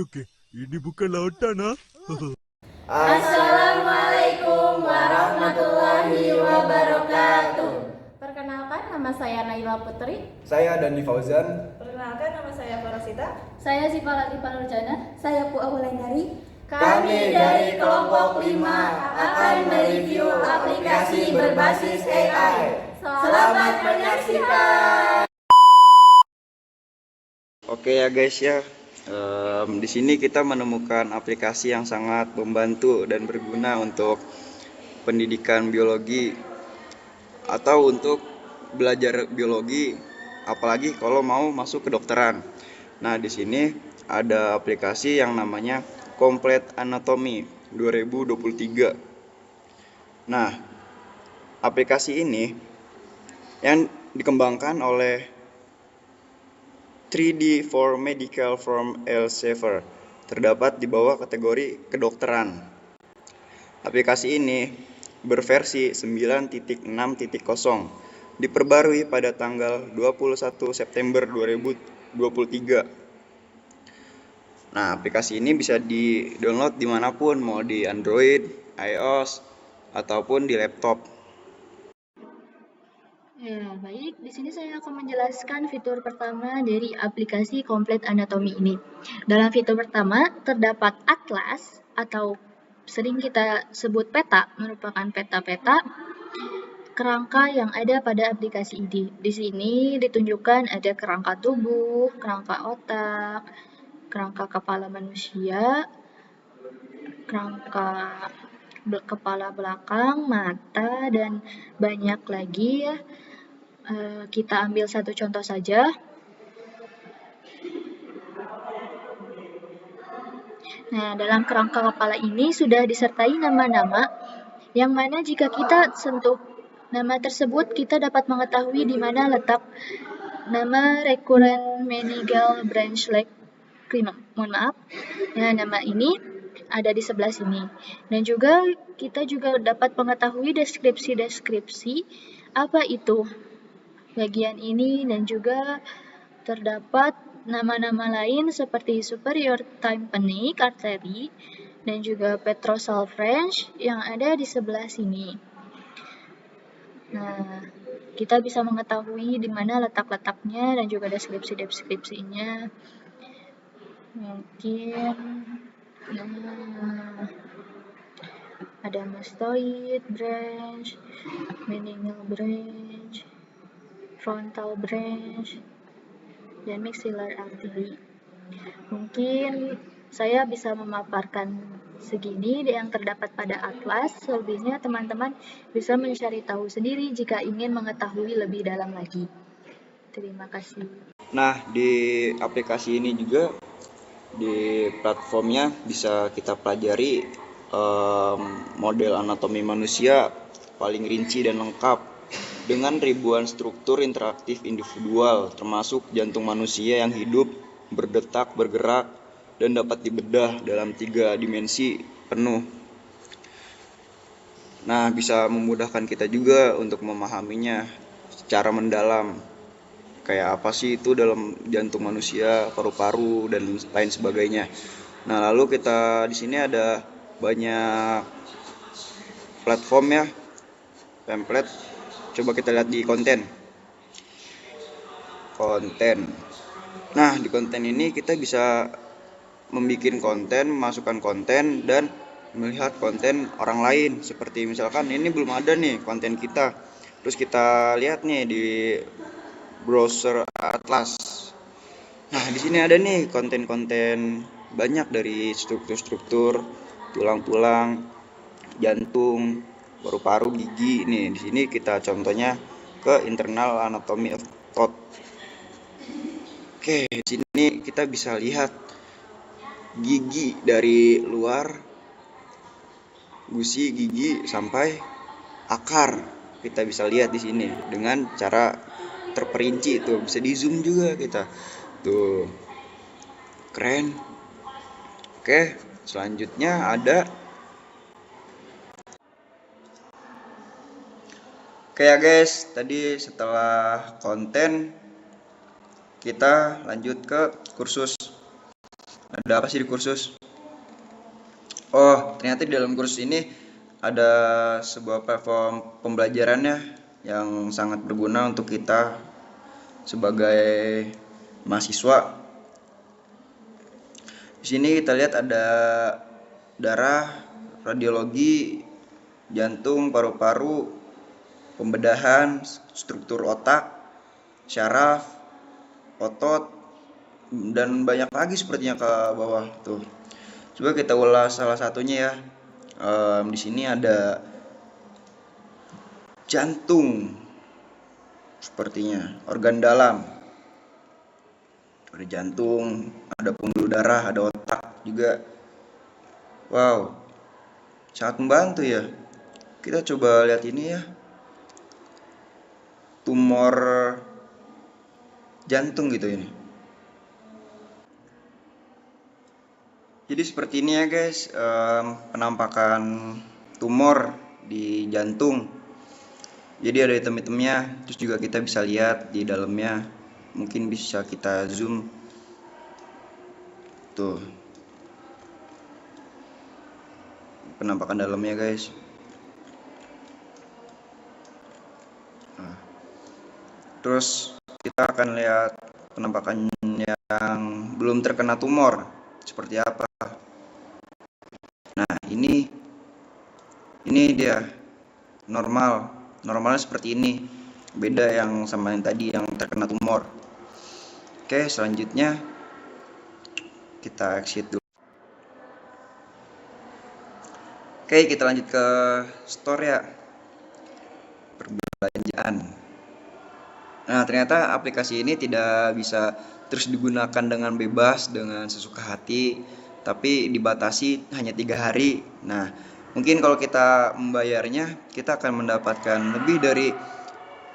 oke. Ini bukan lautan, ah. Assalamualaikum warahmatullahi wabarakatuh. Perkenalkan, nama saya Naila Putri. Saya Dandi Fauzan. Perkenalkan, nama saya Farasita. Saya Siva Latifah Nurjana. Saya Pu Awalendari. Kami dari kelompok 5 akan mereview aplikasi berbasis AI. Selamat menyaksikan. Oke ya guys ya, di sini kita menemukan aplikasi yang sangat membantu dan berguna untuk pendidikan biologi atau untuk belajar biologi, apalagi kalau mau masuk kedokteran. Nah, di sini ada aplikasi yang namanya Complete Anatomy 2023. Nah, aplikasi ini yang dikembangkan oleh 3D for Medical from Elsevier, terdapat di bawah kategori kedokteran. Aplikasi ini berversi 9.6.0, diperbarui pada tanggal 21 September 2023. Nah, aplikasi ini bisa di-download dimanapun, mau di Android, iOS, ataupun di laptop. Ya, baik. Di sini saya akan menjelaskan fitur pertama dari aplikasi Complete Anatomy ini. Dalam fitur pertama, terdapat atlas atau sering kita sebut peta, merupakan peta-peta kerangka yang ada pada aplikasi ini. Di sini ditunjukkan ada kerangka tubuh, kerangka otak, kerangka kepala manusia, kerangka kepala belakang, mata, dan banyak lagi ya. Kita ambil satu contoh saja. Nah, dalam kerangka kepala ini sudah disertai nama-nama yang mana jika kita sentuh nama tersebut, kita dapat mengetahui di mana letak nama recurrent meningeal branch leg. Mohon maaf. Nah, nama ini ada di sebelah sini. Dan juga kita juga dapat mengetahui deskripsi-deskripsi apa itu bagian ini, dan juga terdapat nama-nama lain seperti superior tympanic artery dan juga petrosal French yang ada di sebelah sini. Nah, kita bisa mengetahui di mana letak-letaknya dan juga deskripsi-deskripsinya. Mungkin ada mastoid branch, meningeal branch, frontal branch, dan maxillary artery. Mungkin saya bisa memaparkan segini yang terdapat pada atlas. Selebihnya teman-teman bisa mencari tahu sendiri jika ingin mengetahui lebih dalam lagi. Terima kasih. Nah, di aplikasi ini juga di platformnya bisa kita pelajari model anatomi manusia paling rinci dan lengkap dengan ribuan struktur interaktif individual, termasuk jantung manusia yang hidup, berdetak, bergerak, dan dapat dibedah dalam 3 dimensi penuh. Nah, bisa memudahkan kita juga untuk memahaminya secara mendalam. Kayak apa sih itu dalam jantung manusia, paru-paru, dan lain sebagainya. Nah, lalu kita di sini ada banyak platform ya, template. Coba kita lihat di konten. Nah, di konten ini kita bisa membuat konten, memasukkan konten, dan melihat konten orang lain. Seperti misalkan ini belum ada nih konten kita. Terus kita lihat nih di browser Atlas. Nah, di sini ada nih konten-konten banyak dari struktur-struktur, tulang-tulang, jantung, paru-paru, gigi. Nih, di sini kita contohnya ke internal anatomy of thought. Oke, di sini kita bisa lihat gigi dari luar, gusi gigi sampai akar. Kita bisa lihat di sini dengan cara terperinci. Tuh, bisa di zoom juga kita. Tuh. Keren. Oke, selanjutnya ada Oke ya guys, tadi setelah konten kita lanjut ke kursus Ada apa sih di kursus? Oh, ternyata di dalam kursus ini ada sebuah platform pembelajarannya yang sangat berguna untuk kita sebagai mahasiswa. Di sini kita lihat ada darah, radiologi, jantung, paru-paru, pembedahan, struktur otak, syaraf, otot, dan banyak lagi sepertinya ke bawah tuh. Coba kita ulas salah satunya ya. Di sini ada jantung, sepertinya organ dalam. Ada jantung, ada pembuluh darah, ada otak juga. Wow, sangat membantu ya. Kita coba lihat ini ya. Tumor jantung gitu ini. Jadi seperti ini ya guys, penampakan tumor di jantung. Jadi ada item-itemnya, terus juga kita bisa lihat di dalamnya. Mungkin bisa kita zoom. Tuh. Penampakan dalamnya guys. Nah. Terus kita akan lihat penampakan yang belum terkena tumor seperti apa. Nah, ini dia normalnya seperti ini, beda yang sama yang tadi yang terkena tumor. Oke, selanjutnya kita exit dulu. Oke, kita lanjut ke store ya, perbelanjaan. Nah, ternyata aplikasi ini tidak bisa terus digunakan dengan bebas, dengan sesuka hati, tapi dibatasi hanya 3 hari. Nah, mungkin kalau kita membayarnya, kita akan mendapatkan lebih dari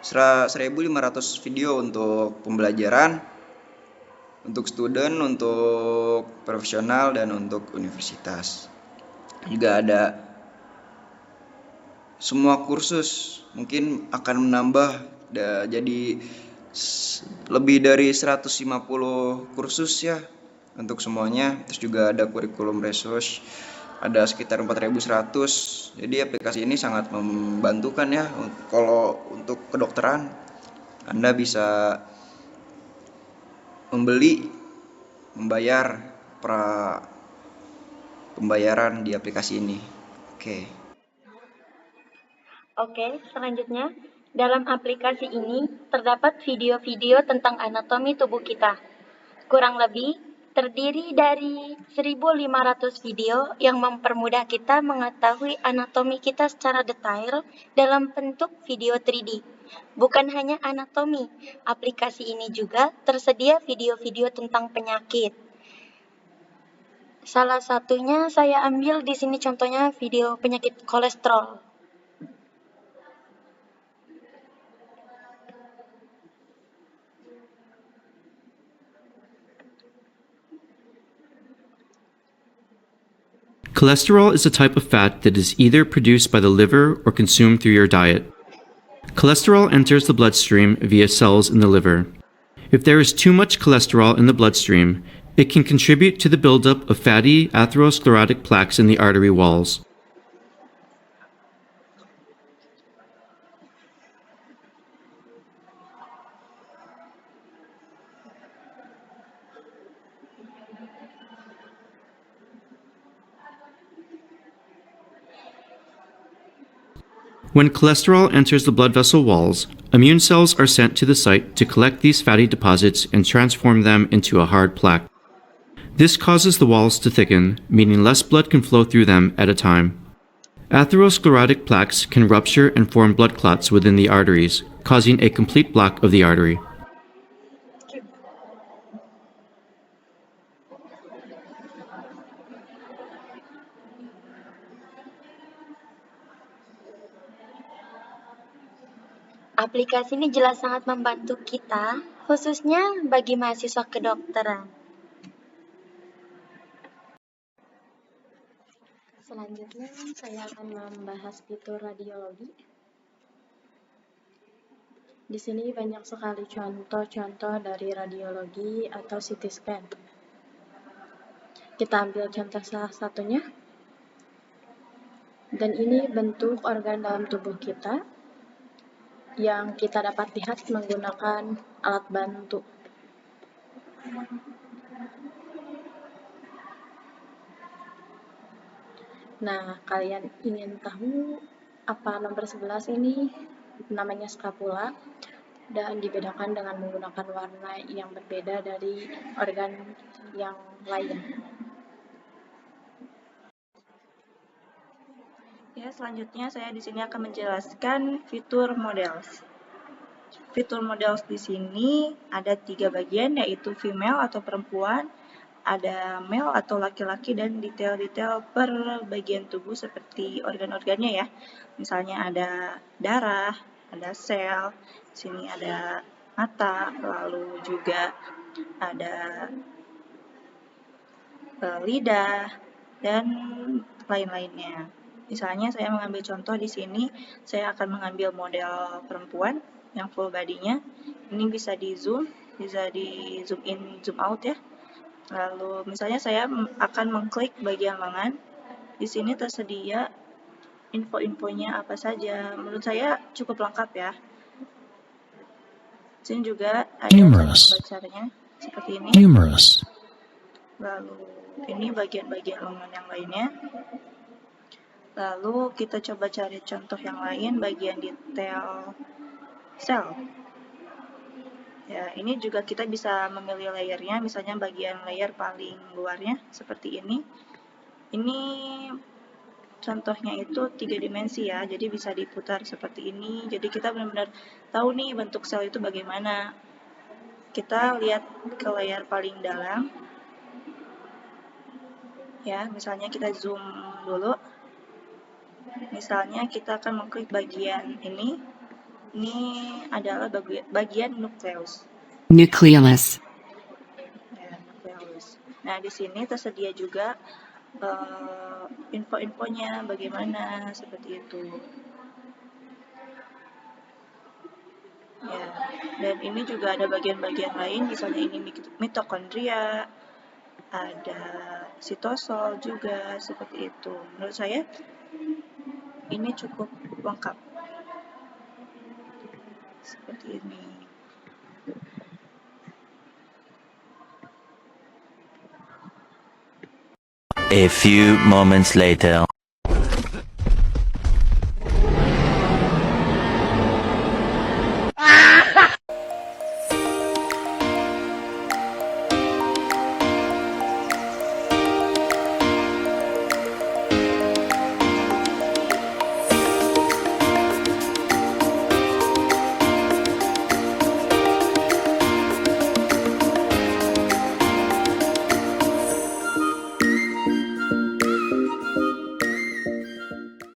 1.500 video untuk pembelajaran, untuk student, untuk profesional, dan untuk universitas. Juga ada semua kursus, mungkin akan menambah jadi lebih dari 150 kursus ya untuk semuanya. Terus juga ada kurikulum resource, ada sekitar 4.100. Jadi aplikasi ini sangat membantukan ya. Kalau untuk kedokteran, Anda bisa membayar pembayaran di aplikasi ini. Oke, selanjutnya, dalam aplikasi ini terdapat video-video tentang anatomi tubuh kita. Kurang lebih terdiri dari 1.500 video yang mempermudah kita mengetahui anatomi kita secara detail dalam bentuk video 3D. Bukan hanya anatomi, aplikasi ini juga tersedia video-video tentang penyakit. Salah satunya saya ambil di sini contohnya video penyakit kolesterol. Cholesterol is a type of fat that is either produced by the liver or consumed through your diet. Cholesterol enters the bloodstream via cells in the liver. If there is too much cholesterol in the bloodstream, it can contribute to the buildup of fatty atherosclerotic plaques in the artery walls. When cholesterol enters the blood vessel walls, immune cells are sent to the site to collect these fatty deposits and transform them into a hard plaque. This causes the walls to thicken, meaning less blood can flow through them at a time. Atherosclerotic plaques can rupture and form blood clots within the arteries, causing a complete block of the artery. Aplikasi ini jelas sangat membantu kita, khususnya bagi mahasiswa kedokteran. Selanjutnya, saya akan membahas fitur radiologi. Di sini banyak sekali contoh-contoh dari radiologi atau CT scan. Kita ambil contoh salah satunya. Dan ini bentuk organ dalam tubuh kita yang kita dapat lihat menggunakan alat bantu. Nah, kalian ingin tahu apa nomor 11 ini? Namanya scapula dan dibedakan dengan menggunakan warna yang berbeda dari organ yang lain. Ya, selanjutnya saya di sini akan menjelaskan fitur models. Fitur models di sini ada 3 bagian, yaitu female atau perempuan, ada male atau laki-laki, dan detail-detail per bagian tubuh seperti organ-organnya ya. Misalnya ada darah, ada sel, di sini ada mata, lalu juga ada lidah, dan lain-lainnya. Misalnya saya mengambil contoh di sini, saya akan mengambil model perempuan yang full body-nya. Ini bisa di zoom in, zoom out ya. Lalu misalnya saya akan mengklik bagian lengan. Di sini tersedia info-infonya apa saja. Menurut saya cukup lengkap ya. Di sini juga ada cara membacanya seperti ini. Lalu ini bagian-bagian lengan yang lainnya. Lalu kita coba cari contoh yang lain, bagian detail sel. Ya, ini juga kita bisa memilih layernya, misalnya bagian layer paling luarnya seperti ini. Ini contohnya itu 3 dimensi ya, jadi bisa diputar seperti ini. Jadi kita benar-benar tahu nih bentuk sel itu bagaimana. Kita lihat ke layar paling dalam. Ya, misalnya kita zoom dulu. Misalnya kita akan mengklik bagian ini. Ini adalah bagian nukleus. Nucleolus. Ya, nukleus. Nah, di sini tersedia juga info-infonya bagaimana seperti itu. Ya, dan ini juga ada bagian-bagian lain, misalnya ini mitokondria, ada sitosol juga seperti itu. Menurut saya ini cukup lengkap. Seperti ini. A few moments later.